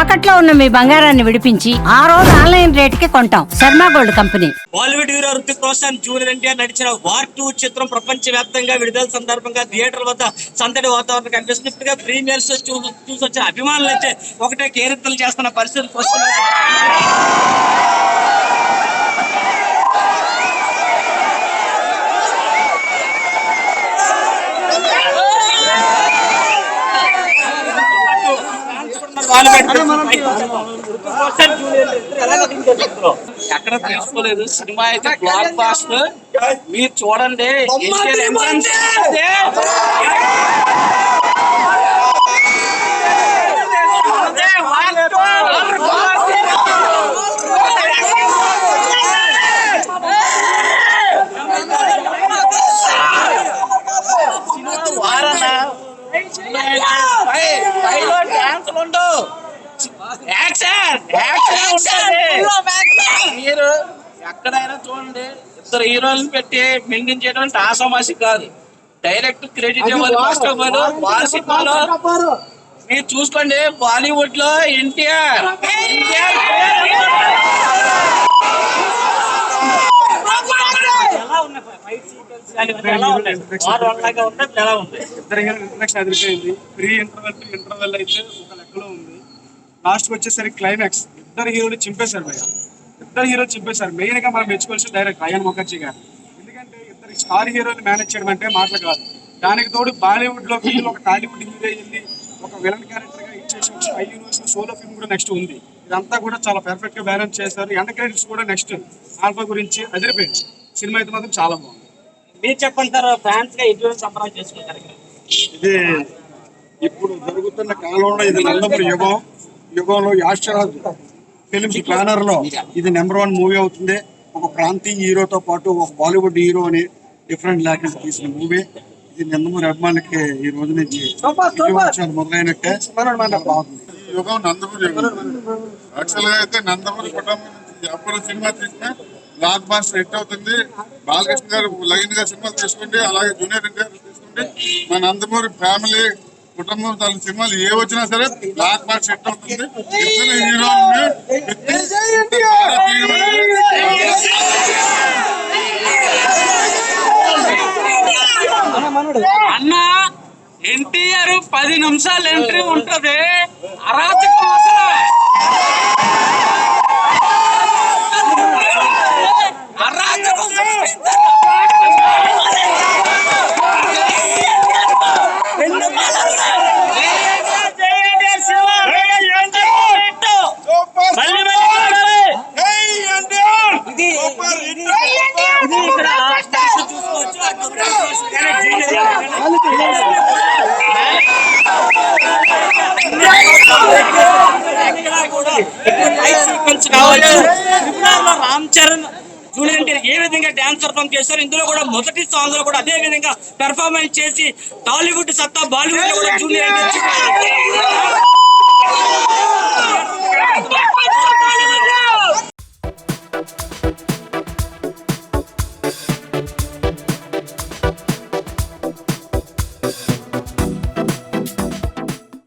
తాకట్లో ఉన్న మీ బంగారాన్ని విడిపించి ఆ రోజు ఆన్లైన్ రేటుకి కొంటాం. Sharma gold company. Bollywood hero Ruthik Roshan, junior NTR నడిచిన వార్ 2 చిత్రం ప్రపంచ వ్యాప్తంగా విడుదల సందర్భంగా థియేటర్ వద్ద సందడి వాతావరణం కనిపిస్తుంది. ఇప్పటికే ప్రీమియర్స్ చూసొచ్చే అభిమానులు అయితే ఒకటే కేరింతలు చేస్తున్న పరిస్థితులు వస్తున్నాయి. ఎక్కడ తీసుకోలేదు. సినిమా అయితే బ్లాక్ బాస్టర్. మీరు చూడండి. మీరు ఎక్కడైనా చూడండి, ఇద్దరు హీరోలను పెట్టి మెయింటైన్ చేయడం అంటే ఆసామాసి కాదు. డైరెక్ట్ క్రెడిట్ ఇవ్వాలి. ఫస్ట్ ఆఫ్ ఆల్ వారి సినిమాలో మీరు చూసుకోండి. బాలీవుడ్ లో NTR pre interval to interval అయితే ఒక లెక్కలో ఉంది. లాస్ట్ వచ్చేసరికి క్లైమాక్స్ ఇద్దరు హీరోలు చింపేశారు. ఇద్దరు హీరోలు చింపేశారు. మెయిన్ గా మనం మెచ్చుకోవాల్సిన డైరెక్టర్ అయాన్ ముఖర్జీ గారు. ఎందుకంటే ఇద్దరు స్టార్ హీరోలు మేనేజ్ చేయడం అంటే మాటలు కాదు. దానికి తోడు బాలీవుడ్ లో వీళ్ళు ఒక టాలీవుడ్ హీరో వెళ్ళి ఒక విలన్ క్యారెక్టర్ గా ఇచ్చేసి స్పై యూనివర్స్ సోలో ఫిల్మ్ కూడా నెక్స్ట్ ఉంది. ఇదంతా కూడా చాలా పర్ఫెక్ట్ గా బ్యాలెన్స్ చేశారు. ఎండ్ క్రెడిట్స్ కూడా నెక్స్ట్ ఆల్ఫా గురించి అదిరిపోయింది. సినిమా అయితే మాత్రం చాలా బాగుంది. మీరు చెప్పండి సార్, ఫ్యాన్స్ గా ఎటువంటి సంబరాలు చేసుకుంటారు? ఇది ఇప్పుడు జరుగుతున్న కాలంలో ఇది నందమూరి యుగంలో యాషరాజ్ ఫిలిమ్స్ ప్లానర్ లో ఇది నెంబర్ 1 మూవీ అవుతుంది. ఒక ప్రాంతీయ హీరోతో పాటు ఒక బాలీవుడ్ హీరో అని డిఫరెంట్ లాంగ్వేజ్ తీసిన మూవీ. ఇది నందమూరి అభిమానులకి ఈ రోజు నుంచి మొదలైనట్టే బాగుంది. ఈ యుగం నందమూరి యుగం. యాక్చువల్ గా అయితే నందమూరి కుటుంబం నుంచి ఎప్పుడు సినిమా తీసినా బ్లాక్ బాస్టర్ హిట్ అవుతుంది. బాలకృష్ణ గారు లైన్ గా సినిమాలు తీసుకుంటే, అలాగే జూనియర్ ఎన్టీఆర్ తీసుకుంటే, మా నందమూరి ఫ్యామిలీ కుటుంబం తన సినిమాలు ఏ వచ్చినా సరే బ్లాక్ బాస్టర్ హిట్ అవుతుంది. ఇద్దరు హీరోలు అన్న ఎన్టీఆర్ 10 నిమిషాలు ఎంట్రీ ఉంటది. అరాచకం అసలు. రామ్ చరణ్, జూనియర్ ఎన్టీఆర్ ఏ విధంగా డాన్స్ పర్ఫార్మ్ చేస్తారు, ఇందులో కూడా మొదటి సాంగ్ లో కూడా అదే విధంగా పెర్ఫార్మెన్స్ చేసి టాలీవుడ్ సత్తా బాలీవుడ్ లో కూడా జూనియర్ ఎన్టీఆర్